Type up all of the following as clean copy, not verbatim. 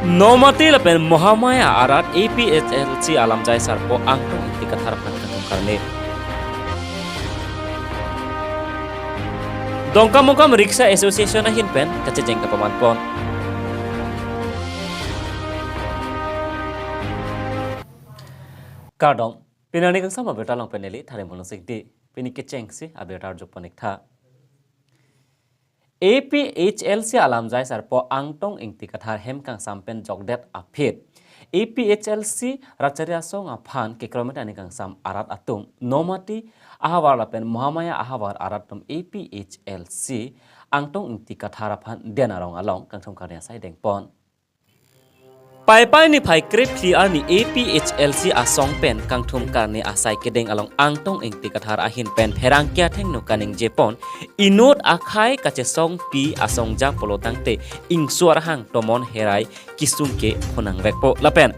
Nomati lapen Mohamaya arat APHLC alam jai sarpo angkong inti katharapkan katung karne. Dongkam-mongkam Riksa Association na hinpen kacejeng kapamanpon. Kardom, pinani kang sama bertalang peneli thare monosik di pini keceng si abetar joponik tha. APHLC alam jai sarpo angtong ingti kathar hem kang sampen jogdet aphet. APHLC racharia song aphan ke kilometer ni kang sam arat atung nomati ahawar lapen Mohamaya ahawar aratum APHLC angtong ingti kathar aphan denarong along kang thong karya sai dengpon. Pai ni pai krip PR ni APHLC asong pen kang thum karni asai kedeng along angtong ingti kathar ahin pen herang kya theng no kaning jepon inot akhai kache song pi asong ja polotangte ingsuar hang tomon herai kisungke phonang vekpo lapen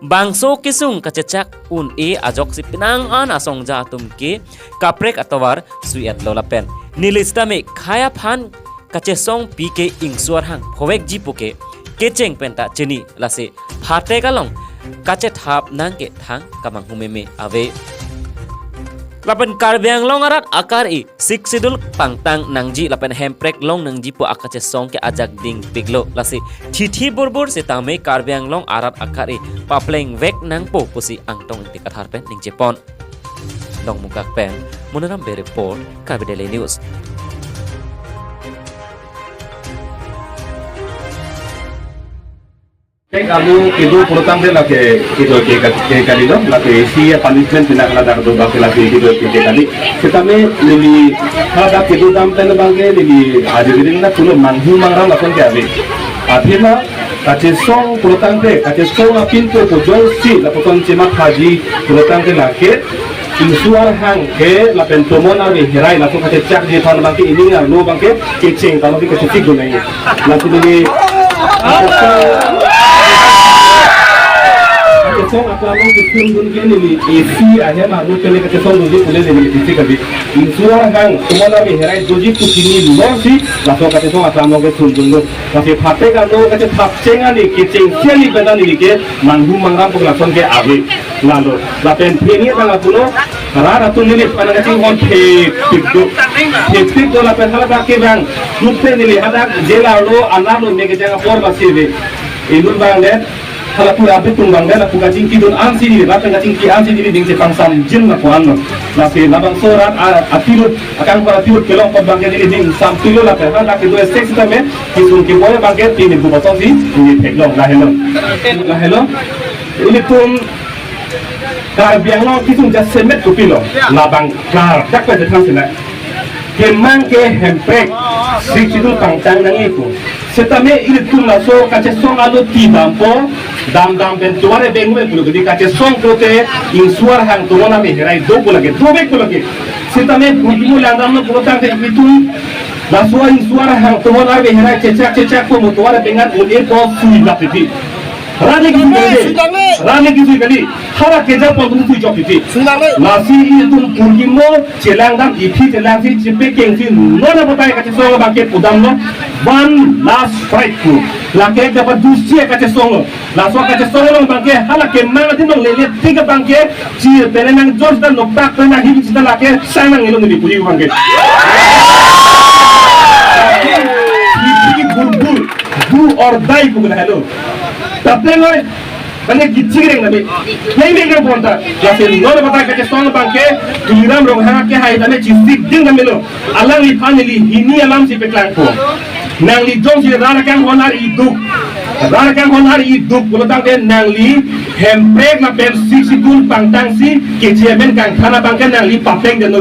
bangso kisung kache chak un e ajok si pinang an asong ja tumke kaprek atawar suiat lo lapen nilista me khaya phan kache song pi ke ingsuar hang phowek jipuke keceng penta ceni lase phate kalong kache thap nangke thang kamang humeme ave lapen karbyang long arat akar i sik sidul pangtang nangji lapen hemprek long nangji po akache song ke ajak ding piglo lase thithi burbur se tame karbyang long arat akar i papleng vek nang po pusi angtong inti kathar pen ning jepon dong mukak pen munaram be report Kabidele News. Kamu itu program dia lagi itu kali dong, lagi si punishment tidak ada dong, lagi itu kali. Tetapi lebih kalau itu tampil bangke lebih ada di mana tuh manghu mangrang lakukan kali. Akhirnya kacis song program dia, kacis song pintu pojol si lakukan cuma haji program dia lagi. Insuar hang ke lapen tomon ari herai laku kacis cak di tahun bangke ini nggak bangke kecing kalau di kecil gunanya laku ini song apa mau kecil gini ni isi aja malu kali kecil song dulu boleh ni isi kali insuar hang tomon ari herai doji tu kini luar si laku kecil song apa mau kecil dulu tapi pakai kalau kecil tapceng ani kecing siali benda ni ke manghu mangram pengelasan ke abi lalu lapen ini tanggal pulo rara tu ni pada kecil on pik lapen hala pakai bang lupa ni ada jelalu analu megajang por basi inul bang deh kalau pura api tumbang deh lapu kacing kidun ansi ni lapen kacing ki ansi ni ding sepang sam jin lapu anu lapen labang sorat atirut akan para tirut kelong pot bang ni ding sam tilo lapen hala kedua seks tame kisun ki boleh bang ini buat sosi ini peklong lah hello ini pun karbiang lo kisung jas semet kupilo labang kar dak pada transina kemang ke hemprek situ pangtang nang itu setame itu laso kace song alu ti dampo dam bentuare bengwe pulo di kace song prote insuar hang tumona me herai dogo lagi setame budimu landam no pulo tang itu laso insuar hang tumona me herai cecak ko mutuare bengan ulir ko sui lapiti Rani kisui kali, hara keja pun tu jauh itu. Nasi itu purgimo, celangdam ipi celangsi cipe kengsi, nona botai kaca songo bangke pudam lo, one last fight tu. Laki dapat dusia kaca songo, laso kaca songo lo bangke, hara kemana tu nong lele tiga bangke, cie penenang George dan noktak penang hidup cita laki, sanang elo ni puri bangke. Ipi burbur, do or die bukan hello. Tapi loh, banyak gicing nabi. Yang ini kan ponta. Jadi nol bata kerja song bangke, diram rong hang ke hai tane cisik ding nabi lo. Alang li paneli ini alam si peklang ko. Nang li jom si rarakan honar iduk. Kalau tang den nang li hemprek na pen sikul pangtang si kejemen kang kana bangke nang li papeng den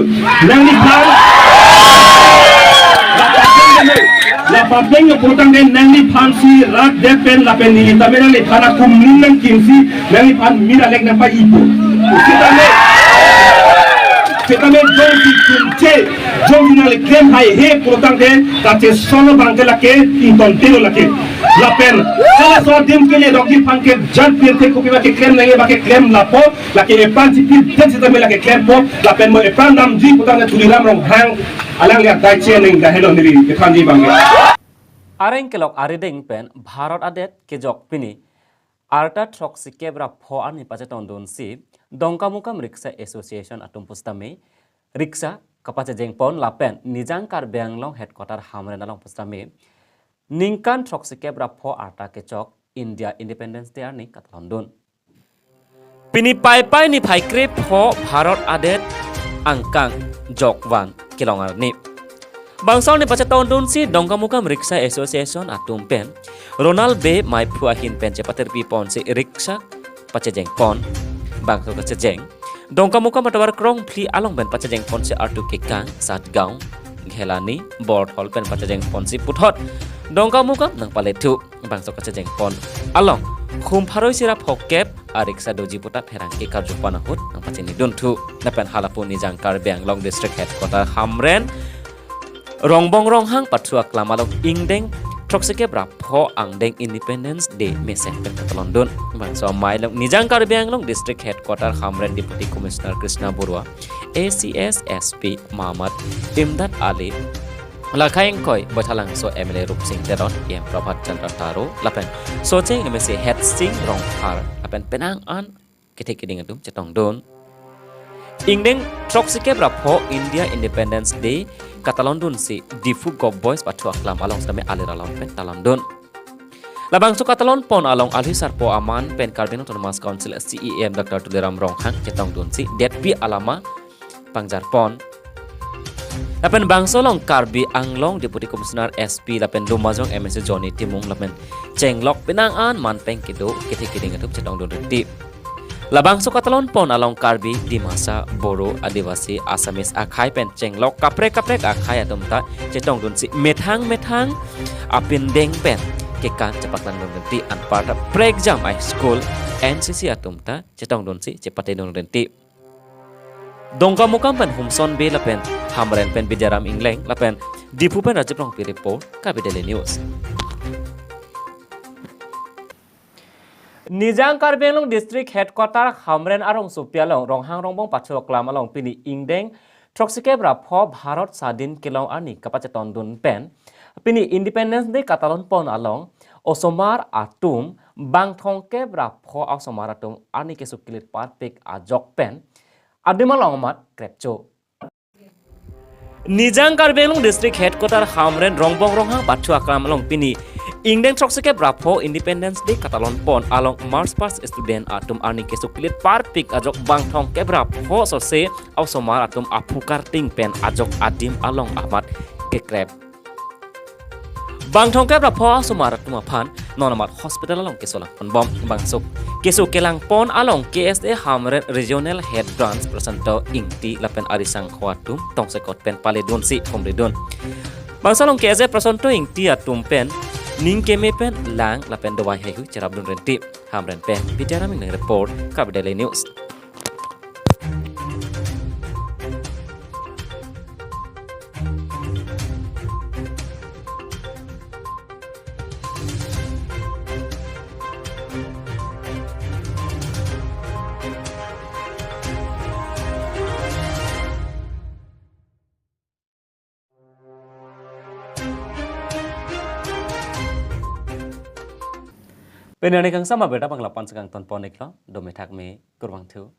nang li pan. La papeng yo putang den nang li pan si rak depen la pen ni tamena li pana kumlin nang kimsi nang li pan mira lek nang pa ibu setame jom si jom nang li krem hai he putang den kace sono bangke la ke inton telo la ke la pen kala so dim ke le roki pan ke jan pirte ko ke krem nang ba ke krem la po la ke pan si pir den setame la ke krem po la pen mo e pan dam ji putang den tuliram rong hang alang lihat dai chen ga hello niri ke thanji bangke Areng kelok arideng pen Bharat adet ke jok pini Arta Troxike bra pho ani pacheton don si dongkamukam riksha association atum pustame riksha kapache jengpon lapen nijang kar benglong headquarter hamre nalong pustame ningkan Troxike bra pho arta kechok India Independence Day ni kat London. Pini pai ni phaikre pho Bharat adet angkang jokwan kilongar ni. Bangsal ni pacheton don si dongkamukam riksha association atum pen Ronald B mai phuahin pen cepater pi pon si riksha pachejeng pon bangso kachejeng dongkamukam atawar krong pli along ben pachejeng pon si artu kekang sat gaung ghelani board hall pen pachejeng pon si puthot dongkamukam nang paletu bangso kachejeng pon along khum pharoi sirap hokep ariksa doji puta pherang ke karjupana hut nang pacheni dontu napen halapun ni jangkar Benglong district headquarter hamren rongbong ronghang pathua klamalok ingdeng Troxike bra pho angdeng Independence Day meseh pen kat London bangso mailong nijangkar Benglong district headquarter hamren deputy commissioner Krishna Borua ACS SP Muhammad Imdad Ali Lakhaing koi bathalang so MLA Rup Singh Teron em Prabhat Chandra Taro lapen socheng MSC head sing rong har lapen penang an ketekiding adum chetong don ingdeng Troxike bra pho India Independence Day kata London si difu gob boys patu aklam along same alir along pen London. Labang su katalon pon along alhisar po aman pen Carbon Autonomous Council CEM Dr. Tuliram Ronghang cetong don si det bi alama pangjar pon. Lapen bangso long Karbi Anglong Deputy Commissioner SP lapen Lumajong MSC Johnny Timung lapen cenglok pinangan man peng kido kiting atup cetong don reti. Labang su katalon pon along Karbi Dimasa Boro Adivasi Asamis akhai pen cenglok kaprek akhai atumta cetong dun si methang apin deng pen kekan cepak lang dun renti anparta prek jam high school NCC atumta cetong dun si cepate dun renti dongkamukam pen humson be lapen hamren pen bijaram ingleng lapen dipu pen rajiprong pi report Kabi Daily News. Nijangkar Benglong district headquarter hamren arong supialong ronghang rongbong pachu klam along pini ingdeng Troxike bra pho Bharat sadin kilong ani kapacheton dun pen pini Independence Day katalon pon along osomar atum bangthongke bra pho osomar atum ani kesukilit parpik ajok pen adimalong mat krepcho Nijangkar Benglong district headquarter hamren rongbong ronghang pachu klam along pini ingdeng Troxike bra pho Independence Day katalon pon along Mars Pass student atum ani kesuklit parpik ajok bangthong ke bra pho sose ausomar atum apukar ting pen ajok adim along ahmad kekrep bangthong ke bra pho ausomar atum aphan nonamat hospital along kesolak pon bom bangsuk kesu kelang pon along KSA hamren regional head branch presento ingti lapen arisang khwatum tongsekot pen paledon si komredon bangsalong KSA presento ingti atum pen ning keme pen lang lapen dawai hai hu cerab dun renti hamren pen bicara ming report Kabi Daily News. Penani kang sama beda panglapan segang ton ponik lo domethak me kurwang thu